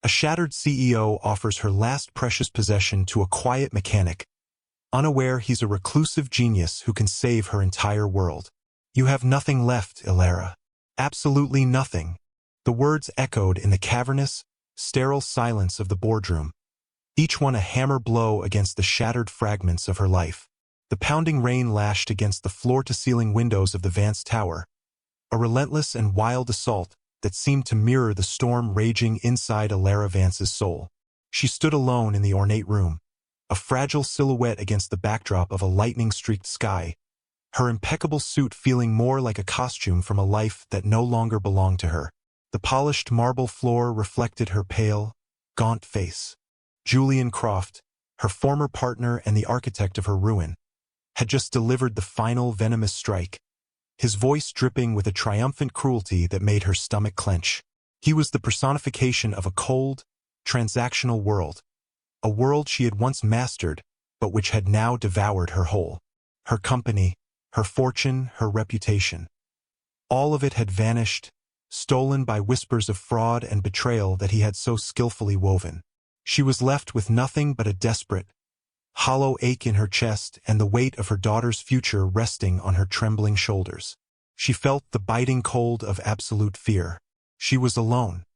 A shattered CEO offers her last precious possession to a quiet mechanic, unaware he's a reclusive genius who can save her entire world. "You have nothing left, Ilara. Absolutely nothing." The words echoed in the cavernous, sterile silence of the boardroom, each one a hammer blow against the shattered fragments of her life. The pounding rain lashed against the floor-to-ceiling windows of the Vance Tower, a relentless and wild assault that seemed to mirror the storm raging inside Ilara Vance's soul. She stood alone in the ornate room, a fragile silhouette against the backdrop of a lightning-streaked sky, her impeccable suit feeling more like a costume from a life that no longer belonged to her. The polished marble floor reflected her pale, gaunt face. Julian Croft, her former partner and the architect of her ruin, had just delivered the final venomous strike, his voice dripping with a triumphant cruelty that made her stomach clench. He was the personification of a cold, transactional world, a world she had once mastered, but which had now devoured her whole. Her company, her fortune, her reputation. All of it had vanished, stolen by whispers of fraud and betrayal that he had so skillfully woven. She was left with nothing but a desperate, hollow ache in her chest and the weight of her daughter's future resting on her trembling shoulders. She felt the biting cold of absolute fear. She was alone.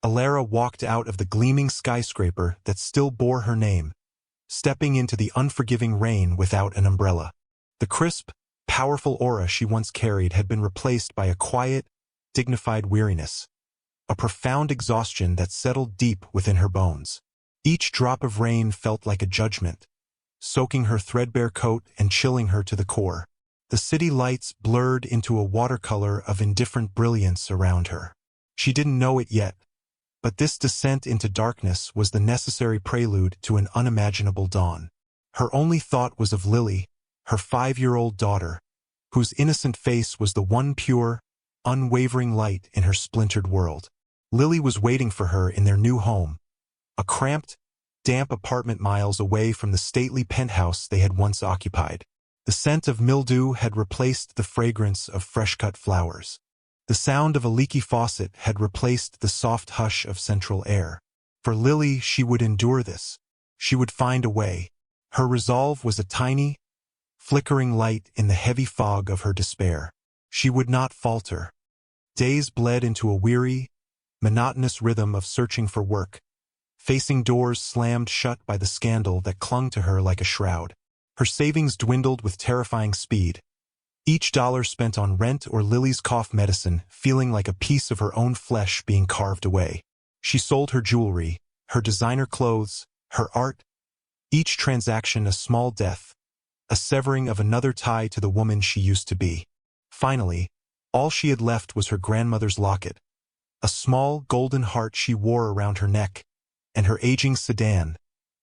Ilara walked out of the gleaming skyscraper that still bore her name, stepping into the unforgiving rain without an umbrella. The crisp, powerful aura she once carried had been replaced by a quiet, dignified weariness, a profound exhaustion that settled deep within her bones. Each drop of rain felt like a judgment, soaking her threadbare coat and chilling her to the core. The city lights blurred into a watercolor of indifferent brilliance around her. She didn't know it yet, but this descent into darkness was the necessary prelude to an unimaginable dawn. Her only thought was of Lily, her 5-year-old daughter, whose innocent face was the one pure, unwavering light in her splintered world. Lily was waiting for her in their new home, a cramped, damp apartment miles away from the stately penthouse they had once occupied. The scent of mildew had replaced the fragrance of fresh-cut flowers. The sound of a leaky faucet had replaced the soft hush of central air. For Lily, she would endure this. She would find a way. Her resolve was a tiny, flickering light in the heavy fog of her despair. She would not falter. Days bled into a weary, monotonous rhythm of searching for work, facing doors slammed shut by the scandal that clung to her like a shroud. Her savings dwindled with terrifying speed, each dollar spent on rent or Lily's cough medicine feeling like a piece of her own flesh being carved away. She sold her jewelry, her designer clothes, her art, each transaction a small death, a severing of another tie to the woman she used to be. Finally, all she had left was her grandmother's locket, a small golden heart she wore around her neck, and her aging sedan,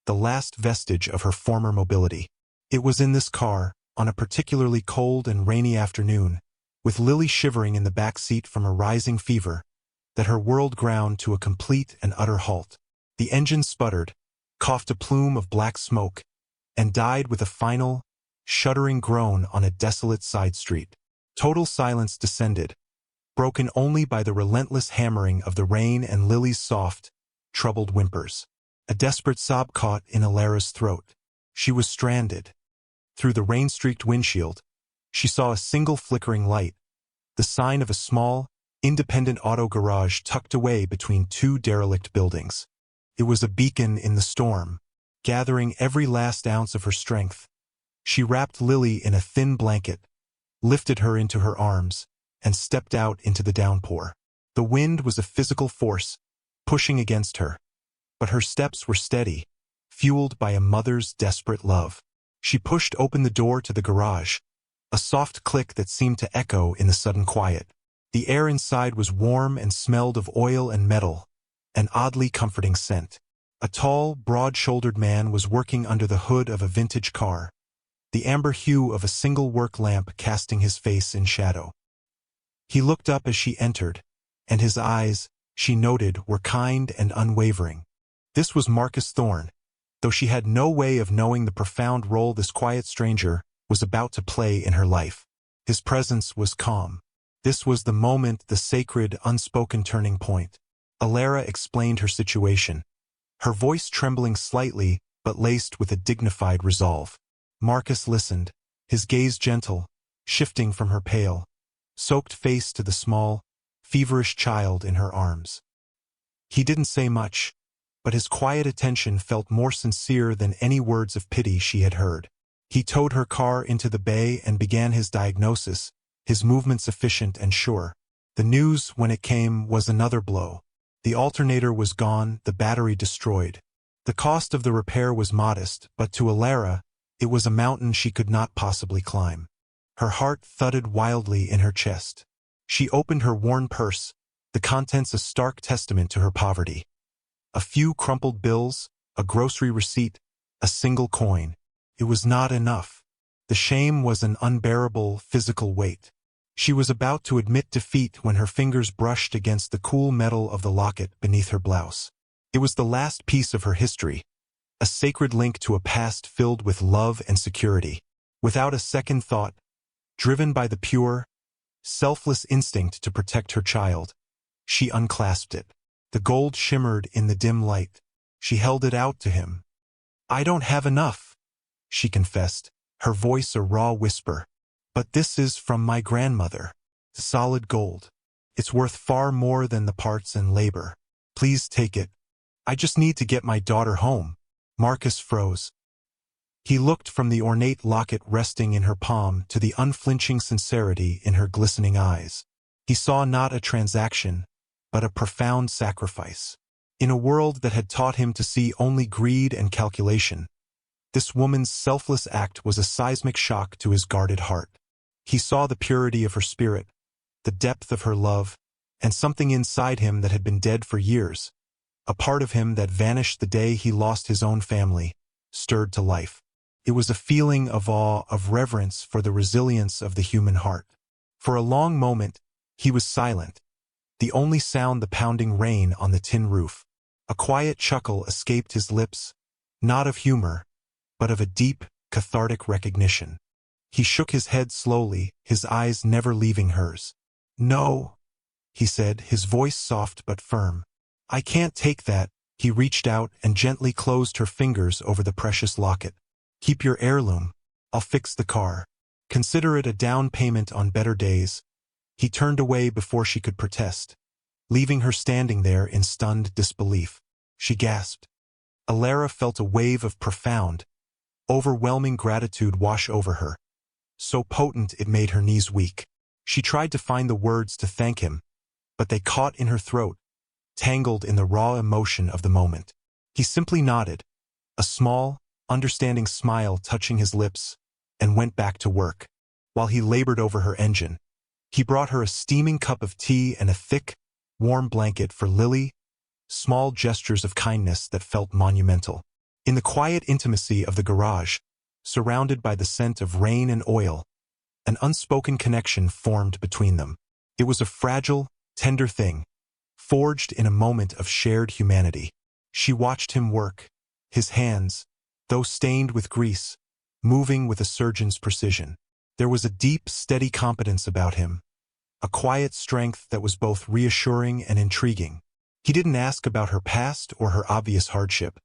the last vestige of her former mobility. It was in this car, on a particularly cold and rainy afternoon, with Lily shivering in the back seat from a rising fever, that her world ground to a complete and utter halt. The engine sputtered, coughed a plume of black smoke, and died with a final, shuddering groan on a desolate side street. Total silence descended, broken only by the relentless hammering of the rain and Lily's soft, troubled whimpers. A desperate sob caught in Ilara's throat. She was stranded. Through the rain-streaked windshield, she saw a single flickering light, the sign of a small, independent auto garage tucked away between two derelict buildings. It was a beacon in the storm. Gathering every last ounce of her strength, she wrapped Lily in a thin blanket, lifted her into her arms, and stepped out into the downpour. The wind was a physical force, pushing against her, but her steps were steady, fueled by a mother's desperate love. She pushed open the door to the garage, a soft click that seemed to echo in the sudden quiet. The air inside was warm and smelled of oil and metal, an oddly comforting scent. A tall, broad-shouldered man was working under the hood of a vintage car, the amber hue of a single work lamp casting his face in shadow. He looked up as she entered, and his eyes, she noted, were kind and unwavering. This was Marcus Thorne, though she had no way of knowing the profound role this quiet stranger was about to play in her life. His presence was calm. This was the moment, the sacred, unspoken turning point. Alara explained her situation, her voice trembling slightly but laced with a dignified resolve. Marcus listened, his gaze gentle, shifting from her pale, soaked face to the small, feverish child in her arms. He didn't say much, but his quiet attention felt more sincere than any words of pity she had heard. He towed her car into the bay and began his diagnosis, his movements efficient and sure. The news, when it came, was another blow. The alternator was gone, the battery destroyed. The cost of the repair was modest, but to Alara, it was a mountain she could not possibly climb. Her heart thudded wildly in her chest. She opened her worn purse, the contents a stark testament to her poverty. A few crumpled bills, a grocery receipt, a single coin. It was not enough. The shame was an unbearable physical weight. She was about to admit defeat when her fingers brushed against the cool metal of the locket beneath her blouse. It was the last piece of her history, a sacred link to a past filled with love and security. Without a second thought, driven by the pure, selfless instinct to protect her child, she unclasped it. The gold shimmered in the dim light. She held it out to him. "I don't have enough," she confessed, her voice a raw whisper. "But this is from my grandmother. Solid gold. It's worth far more than the parts and labor. Please take it. I just need to get my daughter home." Marcus froze. He looked from the ornate locket resting in her palm to the unflinching sincerity in her glistening eyes. He saw not a transaction, but a profound sacrifice. In a world that had taught him to see only greed and calculation, this woman's selfless act was a seismic shock to his guarded heart. He saw the purity of her spirit, the depth of her love, and something inside him that had been dead for years, a part of him that vanished the day he lost his own family, stirred to life. It was a feeling of awe, of reverence for the resilience of the human heart. For a long moment, he was silent, the only sound the pounding rain on the tin roof. A quiet chuckle escaped his lips, not of humor, but of a deep, cathartic recognition. He shook his head slowly, his eyes never leaving hers. "No," he said, his voice soft but firm. "I can't take that." He reached out and gently closed her fingers over the precious locket. "Keep your heirloom. I'll fix the car. Consider it a down payment on better days." He turned away before she could protest, leaving her standing there in stunned disbelief. She gasped. Alara felt a wave of profound, overwhelming gratitude wash over her, so potent it made her knees weak. She tried to find the words to thank him, but they caught in her throat, tangled in the raw emotion of the moment. He simply nodded, a small, understanding smile touching his lips, and went back to work. While he labored over her engine, he brought her a steaming cup of tea and a thick, warm blanket for Lily, small gestures of kindness that felt monumental. In the quiet intimacy of the garage, surrounded by the scent of rain and oil, an unspoken connection formed between them. It was a fragile, tender thing, forged in a moment of shared humanity. She watched him work, his hands, though stained with grease, moving with a surgeon's precision. There was a deep, steady competence about him, a quiet strength that was both reassuring and intriguing. He didn't ask about her past or her obvious hardship.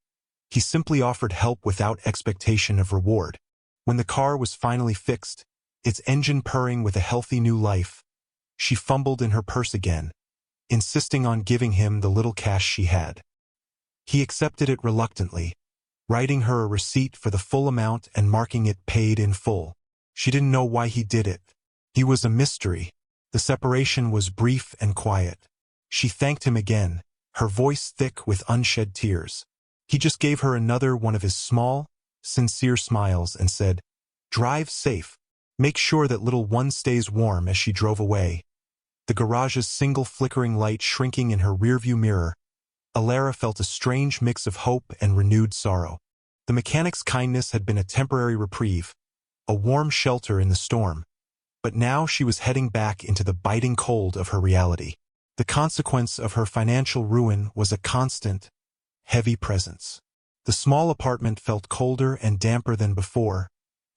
He simply offered help without expectation of reward. When the car was finally fixed, its engine purring with a healthy new life, she fumbled in her purse again, insisting on giving him the little cash she had. He accepted it reluctantly, writing her a receipt for the full amount and marking it paid in full. She didn't know why he did it. He was a mystery. The separation was brief and quiet. She thanked him again, her voice thick with unshed tears. He just gave her another one of his small, sincere smiles and said, "Drive safe. Make sure that little one stays warm," as she drove away. The garage's single flickering light shrinking in her rearview mirror, Alara felt a strange mix of hope and renewed sorrow. The mechanic's kindness had been a temporary reprieve, a warm shelter in the storm, but now she was heading back into the biting cold of her reality. The consequence of her financial ruin was a constant, heavy presence. The small apartment felt colder and damper than before,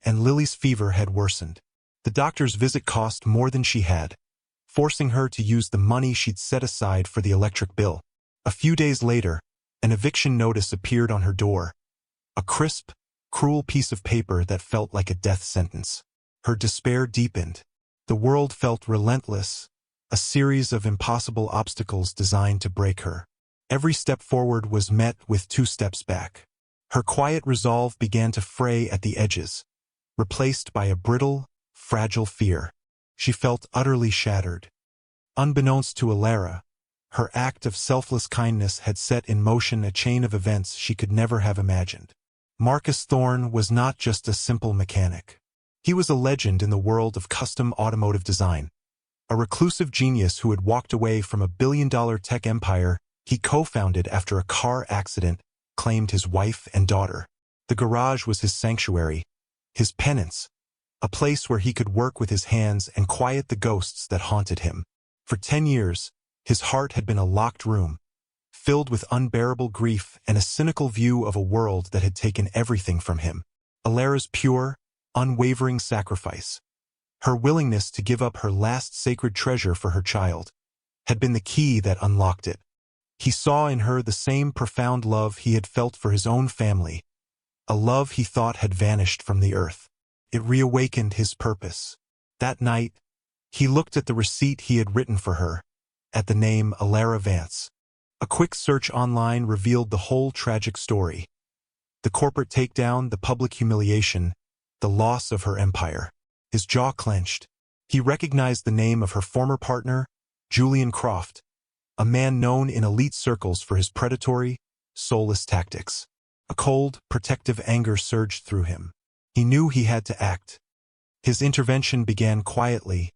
and Lily's fever had worsened. The doctor's visit cost more than she had, forcing her to use the money she'd set aside for the electric bill. A few days later, an eviction notice appeared on her door, a crisp, cruel piece of paper that felt like a death sentence. Her despair deepened. The world felt relentless, a series of impossible obstacles designed to break her. Every step forward was met with 2 steps back. Her quiet resolve began to fray at the edges, replaced by a brittle, fragile fear. She felt utterly shattered. Unbeknownst to Alara, her act of selfless kindness had set in motion a chain of events she could never have imagined. Marcus Thorne was not just a simple mechanic. He was a legend in the world of custom automotive design, a reclusive genius who had walked away from a billion-dollar tech empire he co-founded after a car accident claimed his wife and daughter. The garage was his sanctuary, his penance, a place where he could work with his hands and quiet the ghosts that haunted him. For 10 years, his heart had been a locked room, filled with unbearable grief and a cynical view of a world that had taken everything from him. Alara's pure, unwavering sacrifice, her willingness to give up her last sacred treasure for her child, had been the key that unlocked it. He saw in her the same profound love he had felt for his own family, a love he thought had vanished from the earth. It reawakened his purpose. That night, he looked at the receipt he had written for her, at the name Alara Vance. A quick search online revealed the whole tragic story. The corporate takedown, the public humiliation, the loss of her empire. His jaw clenched. He recognized the name of her former partner, Julian Croft, a man known in elite circles for his predatory, soulless tactics. A cold, protective anger surged through him. He knew he had to act. His intervention began quietly,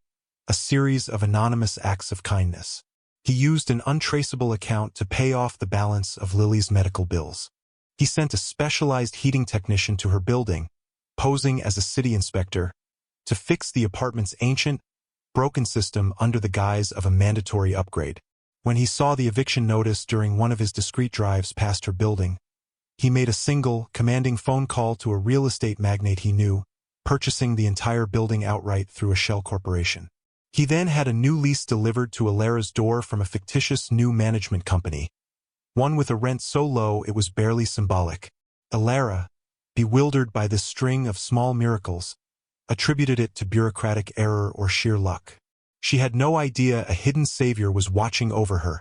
a series of anonymous acts of kindness. He used an untraceable account to pay off the balance of Lily's medical bills. He sent a specialized heating technician to her building, posing as a city inspector, to fix the apartment's ancient, broken system under the guise of a mandatory upgrade. When he saw the eviction notice during one of his discreet drives past her building, he made a single, commanding phone call to a real estate magnate he knew, purchasing the entire building outright through a shell corporation. He then had a new lease delivered to Alara's door from a fictitious new management company, one with a rent so low it was barely symbolic. Alara, bewildered by this string of small miracles, attributed it to bureaucratic error or sheer luck. She had no idea a hidden savior was watching over her,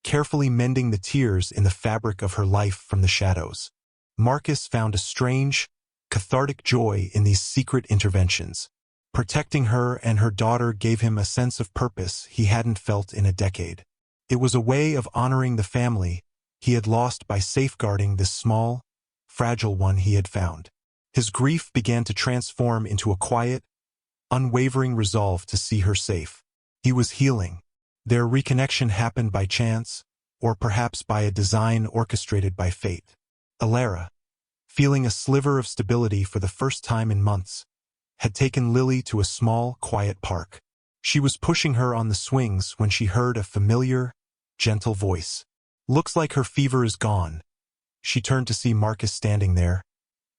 carefully mending the tears in the fabric of her life from the shadows. Marcus found a strange, cathartic joy in these secret interventions. Protecting her and her daughter gave him a sense of purpose he hadn't felt in a decade. It was a way of honoring the family he had lost by safeguarding this small, fragile one he had found. His grief began to transform into a quiet, unwavering resolve to see her safe. He was healing. Their reconnection happened by chance, or perhaps by a design orchestrated by fate. Alara, feeling a sliver of stability for the first time in months, had taken Lily to a small, quiet park. She was pushing her on the swings when she heard a familiar, gentle voice. "Looks like her fever is gone." She turned to see Marcus standing there,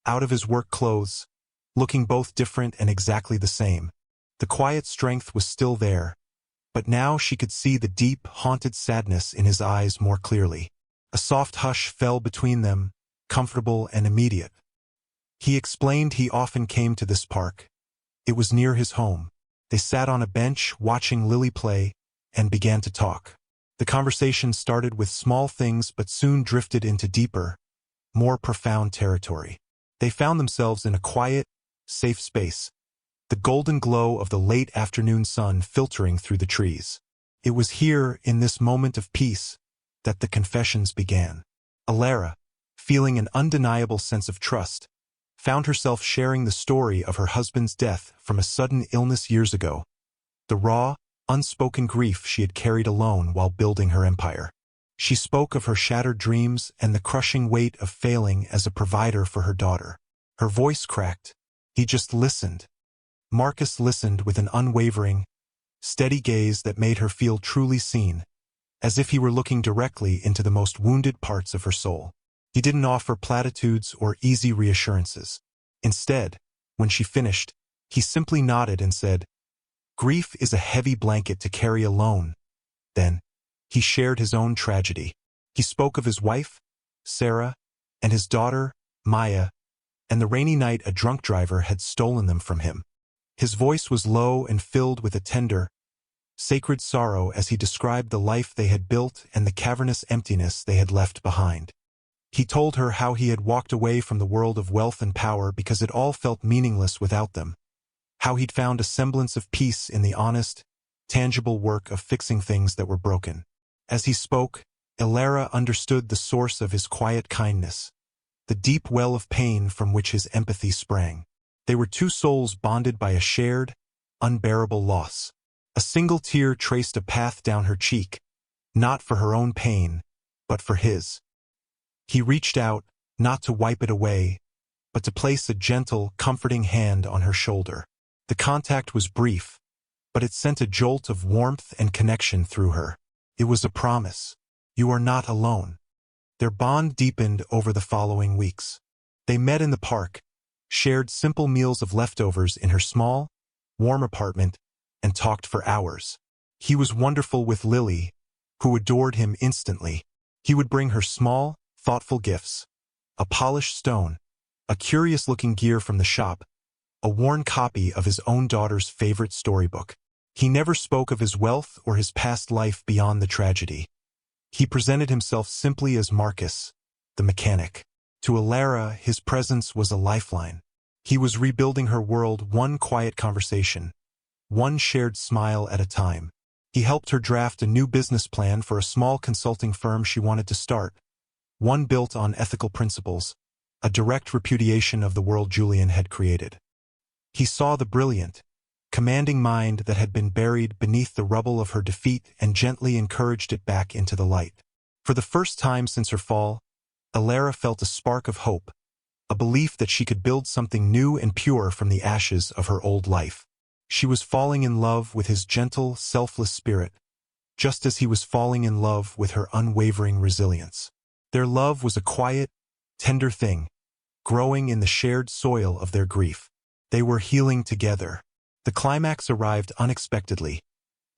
out of his work clothes, looking both different and exactly the same. The quiet strength was still there, but now she could see the deep, haunted sadness in his eyes more clearly. A soft hush fell between them, comfortable and immediate. He explained he often came to this park. It was near his home. They sat on a bench watching Lily play and began to talk. The conversation started with small things but soon drifted into deeper, more profound territory. They found themselves in a quiet, safe space, the golden glow of the late afternoon sun filtering through the trees. It was here, in this moment of peace, that the confessions began. Alara, feeling an undeniable sense of trust, found herself sharing the story of her husband's death from a sudden illness years ago, the raw, unspoken grief she had carried alone while building her empire. She spoke of her shattered dreams and the crushing weight of failing as a provider for her daughter. Her voice cracked. He just listened. Marcus listened with an unwavering, steady gaze that made her feel truly seen, as if he were looking directly into the most wounded parts of her soul. He didn't offer platitudes or easy reassurances. Instead, when she finished, he simply nodded and said, "Grief is a heavy blanket to carry alone." Then, he shared his own tragedy. He spoke of his wife, Sarah, and his daughter, Maya, and the rainy night a drunk driver had stolen them from him. His voice was low and filled with a tender, sacred sorrow as he described the life they had built and the cavernous emptiness they had left behind. He told her how he had walked away from the world of wealth and power because it all felt meaningless without them, how he'd found a semblance of peace in the honest, tangible work of fixing things that were broken. As he spoke, Elara understood the source of his quiet kindness, the deep well of pain from which his empathy sprang. They were two souls bonded by a shared, unbearable loss. A single tear traced a path down her cheek, not for her own pain, but for his. He reached out, not to wipe it away, but to place a gentle, comforting hand on her shoulder. The contact was brief, but it sent a jolt of warmth and connection through her. It was a promise. You are not alone. Their bond deepened over the following weeks. They met in the park, shared simple meals of leftovers in her small, warm apartment, and talked for hours. He was wonderful with Lily, who adored him instantly. He would bring her small, thoughtful gifts, a polished stone, a curious-looking gear from the shop, a worn copy of his own daughter's favorite storybook. He never spoke of his wealth or his past life beyond the tragedy. He presented himself simply as Marcus, the mechanic. To Elara, his presence was a lifeline. He was rebuilding her world one quiet conversation, one shared smile at a time. He helped her draft a new business plan for a small consulting firm she wanted to start, one built on ethical principles, a direct repudiation of the world Julian had created. He saw the brilliant, commanding mind that had been buried beneath the rubble of her defeat and gently encouraged it back into the light. For the first time since her fall, Elara felt a spark of hope, a belief that she could build something new and pure from the ashes of her old life. She was falling in love with his gentle, selfless spirit, just as he was falling in love with her unwavering resilience. Their love was a quiet, tender thing, growing in the shared soil of their grief. They were healing together. The climax arrived unexpectedly,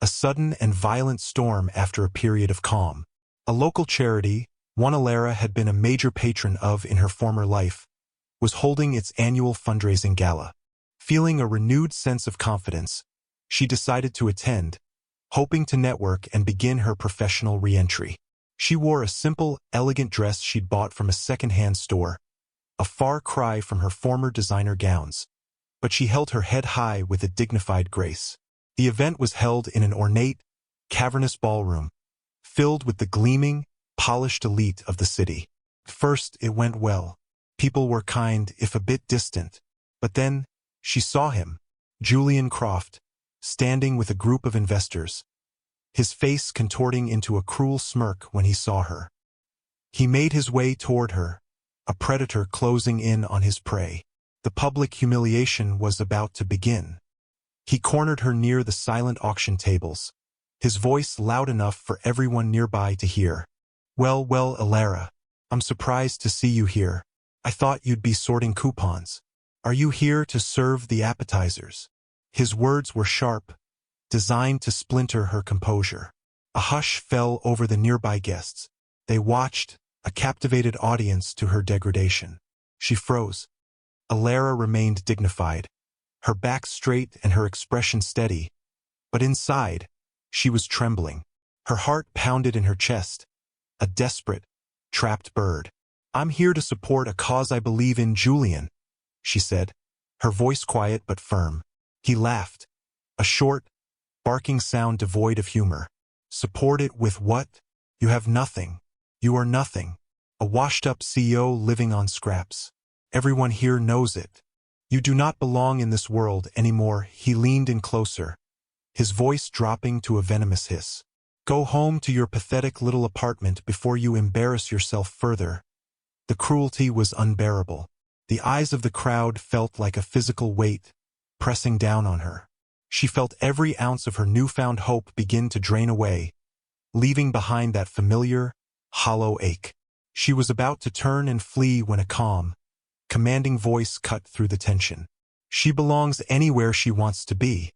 a sudden and violent storm after a period of calm. A local charity, one Elara had been a major patron of in her former life, was holding its annual fundraising gala. Feeling a renewed sense of confidence, she decided to attend, hoping to network and begin her professional re-entry. She wore a simple, elegant dress she'd bought from a second-hand store, a far cry from her former designer gowns, but she held her head high with a dignified grace. The event was held in an ornate, cavernous ballroom, filled with the gleaming, polished elite of the city. First, it went well. People were kind, if a bit distant, but then, she saw him, Julian Croft, standing with a group of investors, his face contorting into a cruel smirk when he saw her. He made his way toward her, a predator closing in on his prey. The public humiliation was about to begin. He cornered her near the silent auction tables, his voice loud enough for everyone nearby to hear. Well, Elara, I'm surprised to see you here. I thought you'd be sorting coupons. Are you here to serve the appetizers?" His words were sharp, designed to splinter her composure. A hush fell over the nearby guests. They watched, a captivated audience to her degradation. She froze. Elara remained dignified, her back straight and her expression steady, but inside, she was trembling. Her heart pounded in her chest, a desperate, trapped bird. "I'm here to support a cause I believe in, Julian," she said, her voice quiet but firm. He laughed, a short, barking sound devoid of humor. "Support it with what? You have nothing. You are nothing. A washed-up CEO living on scraps. Everyone here knows it. You do not belong in this world anymore." He leaned in closer, his voice dropping to a venomous hiss. "Go home to your pathetic little apartment before you embarrass yourself further." The cruelty was unbearable. The eyes of the crowd felt like a physical weight, pressing down on her. She felt every ounce of her newfound hope begin to drain away, leaving behind that familiar, hollow ache. She was about to turn and flee when a calm, commanding voice cut through the tension. "She belongs anywhere she wants to be."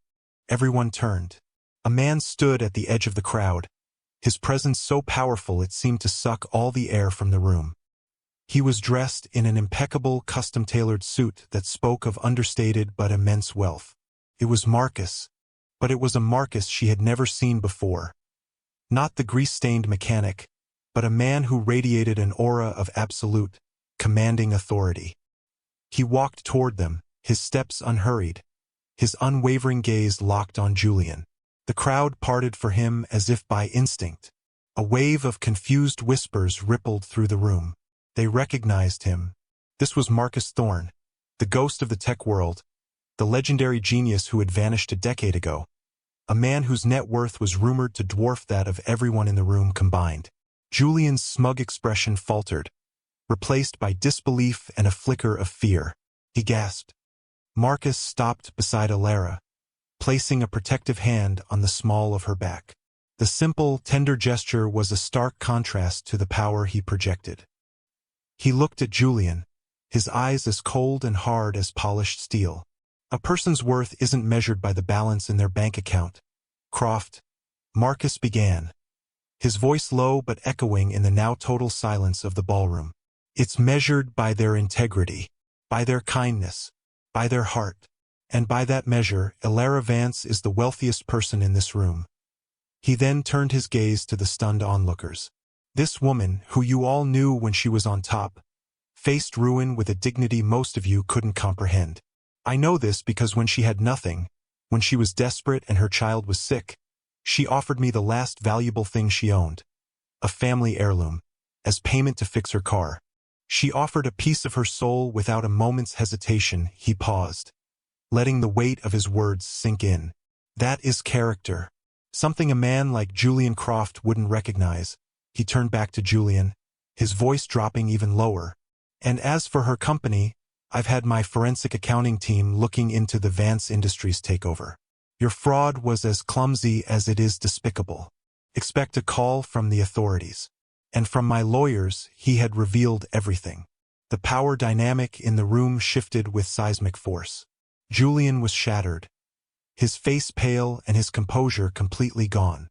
Everyone turned. A man stood at the edge of the crowd, his presence so powerful it seemed to suck all the air from the room. He was dressed in an impeccable, custom-tailored suit that spoke of understated but immense wealth. It was Marcus, but it was a Marcus she had never seen before. Not the grease-stained mechanic, but a man who radiated an aura of absolute, commanding authority. He walked toward them, his steps unhurried, his unwavering gaze locked on Julian. The crowd parted for him as if by instinct. A wave of confused whispers rippled through the room. They recognized him. This was Marcus Thorne, the ghost of the tech world, the legendary genius who had vanished a decade ago, a man whose net worth was rumored to dwarf that of everyone in the room combined. Julian's smug expression faltered, replaced by disbelief and a flicker of fear. He gasped. Marcus stopped beside Alara, placing a protective hand on the small of her back. The simple, tender gesture was a stark contrast to the power he projected. He looked at Julian, his eyes as cold and hard as polished steel. A person's worth isn't measured by the balance in their bank account. Croft, Marcus began, his voice low but echoing in the now total silence of the ballroom. It's measured by their integrity, by their kindness, by their heart. And by that measure, Alara Vance is the wealthiest person in this room. He then turned his gaze to the stunned onlookers. This woman, who you all knew when she was on top, faced ruin with a dignity most of you couldn't comprehend. I know this because when she had nothing, when she was desperate and her child was sick, she offered me the last valuable thing she owned, a family heirloom, as payment to fix her car. She offered a piece of her soul without a moment's hesitation. He paused, letting the weight of his words sink in. That is character. Something a man like Julian Croft wouldn't recognize. He turned back to Julian, his voice dropping even lower. And as for her company, I've had my forensic accounting team looking into the Vance Industries takeover. Your fraud was as clumsy as it is despicable. Expect a call from the authorities. And from my lawyers, he had revealed everything. The power dynamic in the room shifted with seismic force. Julian was shattered, his face pale and his composure completely gone.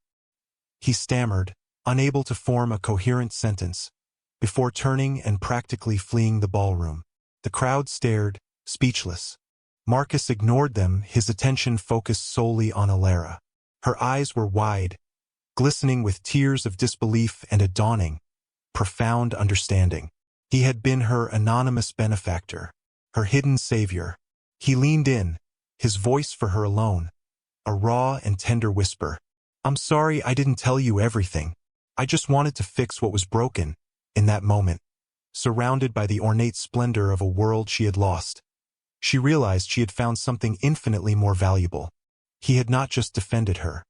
He stammered, unable to form a coherent sentence, before turning and practically fleeing the ballroom. The crowd stared, speechless. Marcus ignored them, his attention focused solely on Alara. Her eyes were wide, glistening with tears of disbelief and a dawning, profound understanding. He had been her anonymous benefactor, her hidden savior. He leaned in, his voice for her alone, a raw and tender whisper. I'm sorry I didn't tell you everything. I just wanted to fix what was broken. In that moment, surrounded by the ornate splendor of a world she had lost, she realized she had found something infinitely more valuable. He had not just defended her.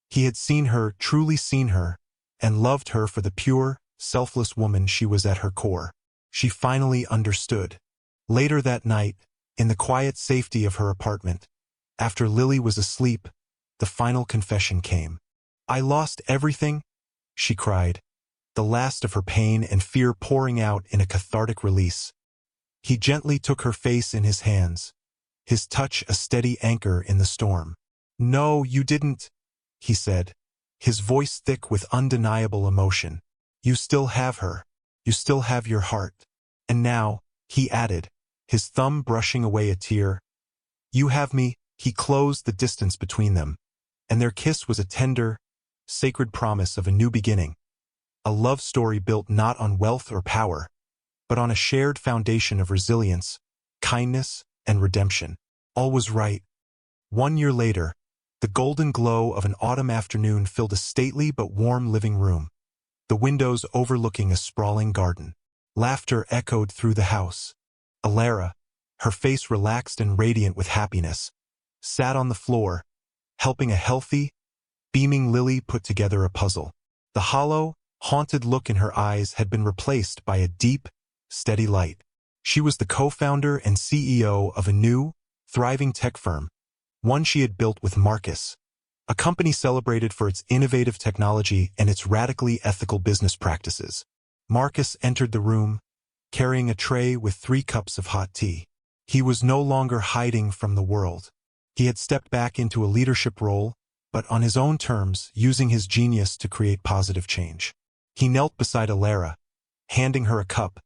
He had seen her, truly seen her, and loved her for the pure, selfless woman she was at her core. She finally understood. Later that night, in the quiet safety of her apartment, after Lily was asleep, the final confession came. I lost everything, she cried, the last of her pain and fear pouring out in a cathartic release. He gently took her face in his hands, his touch a steady anchor in the storm. No, you didn't, he said, his voice thick with undeniable emotion. You still have her. You still have your heart. And now, he added, his thumb brushing away a tear, you have me. He closed the distance between them, and their kiss was a tender, sacred promise of a new beginning. A love story built not on wealth or power, but on a shared foundation of resilience, kindness, and redemption. All was right. 1 year later, the golden glow of an autumn afternoon filled a stately but warm living room, the windows overlooking a sprawling garden. Laughter echoed through the house. Alara, her face relaxed and radiant with happiness, sat on the floor, helping a healthy, beaming Lily put together a puzzle. The hollow, haunted look in her eyes had been replaced by a deep, steady light. She was the co-founder and CEO of a new, thriving tech firm, one she had built with Marcus, a company celebrated for its innovative technology and its radically ethical business practices. Marcus entered the room, carrying a tray with 3 cups of hot tea. He was no longer hiding from the world. He had stepped back into a leadership role, but on his own terms, using his genius to create positive change. He knelt beside Alara, handing her a cup,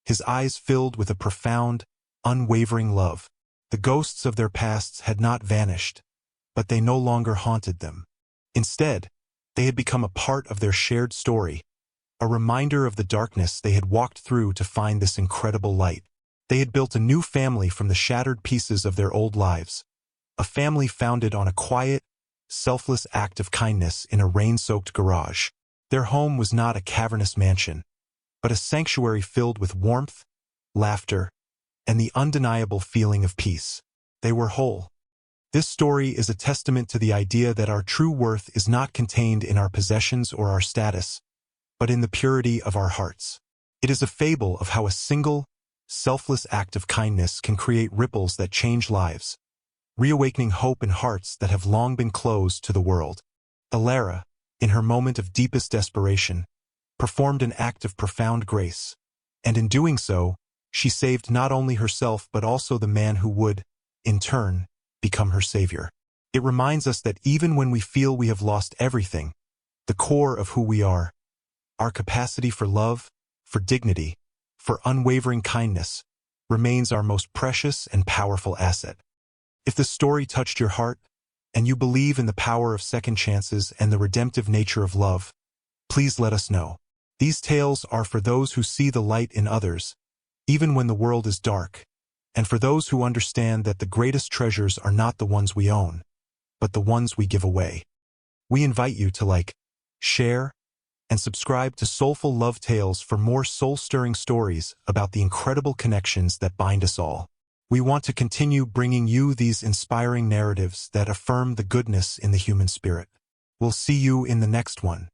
his eyes filled with a profound, unwavering love. The ghosts of their pasts had not vanished, but they no longer haunted them. Instead, they had become a part of their shared story, a reminder of the darkness they had walked through to find this incredible light. They had built a new family from the shattered pieces of their old lives, a family founded on a quiet, selfless act of kindness in a rain-soaked garage. Their home was not a cavernous mansion, but a sanctuary filled with warmth, laughter, and the undeniable feeling of peace. They were whole. This story is a testament to the idea that our true worth is not contained in our possessions or our status, but in the purity of our hearts. It is a fable of how a single, selfless act of kindness can create ripples that change lives, reawakening hope in hearts that have long been closed to the world. Alara, in her moment of deepest desperation, performed an act of profound grace, and in doing so, she saved not only herself but also the man who would, in turn, become her savior. It reminds us that even when we feel we have lost everything, the core of who we are, our capacity for love, for dignity, for unwavering kindness, remains our most precious and powerful asset. If the story touched your heart, and you believe in the power of second chances and the redemptive nature of love, please let us know. These tales are for those who see the light in others, even when the world is dark, and for those who understand that the greatest treasures are not the ones we own, but the ones we give away. We invite you to like, share, and subscribe to Soulful Love Tales for more soul-stirring stories about the incredible connections that bind us all. We want to continue bringing you these inspiring narratives that affirm the goodness in the human spirit. We'll see you in the next one.